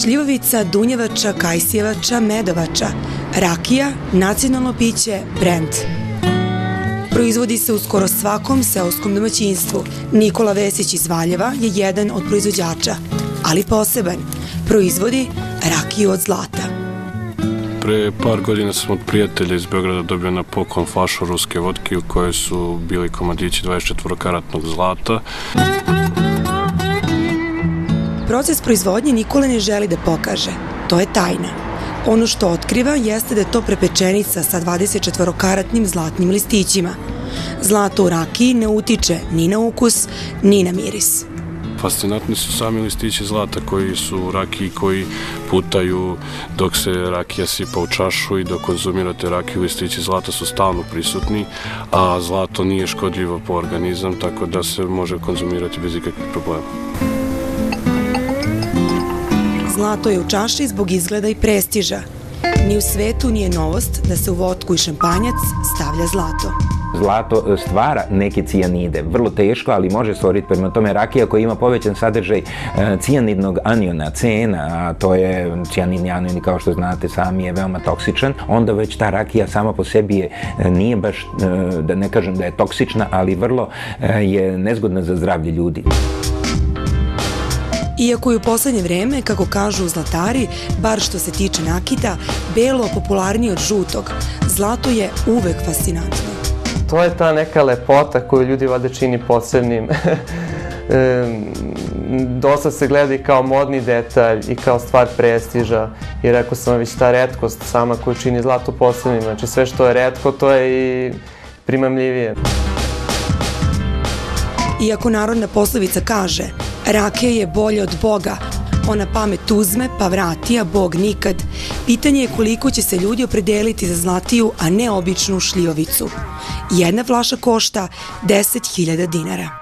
Šljivovica, dunjevača, kajsijevača, medovača, rakija, nacionalno piće, brend. Proizvodi se u skoro svakom seoskom domaćinstvu. Nikola Vesić iz Valjeva je jedan od proizvođača, ali poseban. Proizvodi rakiju od zlata. Pre par godina sam od prijatelja iz Beograda dobio na poklon flašu ruske vodke u kojoj su bili komadići 24-karatnog zlata. Proces proizvodnje Nikola ne želi da pokaže. To je tajna. Ono što otkriva jeste da je to prepečenica sa 24-karatnim zlatnim listićima. Zlato u rakiji ne utiče ni na ukus, ni na miris. Fascinantni su sami listići zlata koji su u rakiji, koji putaju dok se rakija sipa u čašu i dok konzumirate rakiju, listići zlata su stalno prisutni, a zlato nije škodljivo po organizam, tako da se može konzumirati bez ikakvih problema. Zlato je u čaši zbog izgleda i prestiža. Ni u svetu nije novost da se u votku i šampanjac stavlja zlato. Zlato stvara neke cijanide, vrlo teško, ali može stvoriti. Prema tome, rakija koja ima povećan sadržaj cijanidnog aniona, CN, a to je cijanidni anion, kao što znate sami, je veoma toksičan, onda već ta rakija sama po sebi nije baš, da ne kažem da je toksična, ali vrlo je nezgodna za zdravlje ljudi. Iako je u poslednje vreme, kako kažu zlatari, bar što se tiče nakita, belo popularnije od žutog, zlato je uvek fascinantno. To je ta neka lepota koju ljudi valjda čini posebnim. Dosta se gleda i kao modni detalj i kao stvar prestiža. I rekao sam već ta retkost sama koju čini zlato posebnim. Znači sve što je retko, to je i primamljivije. Iako narodna poslovica kaže rakija je bolja od Boga, ona pamet uzme pa vrati, a Bog nikad. Pitanje je koliko će se ljudi opredeliti za zlatiju, a ne običnu šljivovicu. Jedna flaša košta 10.000 dinara.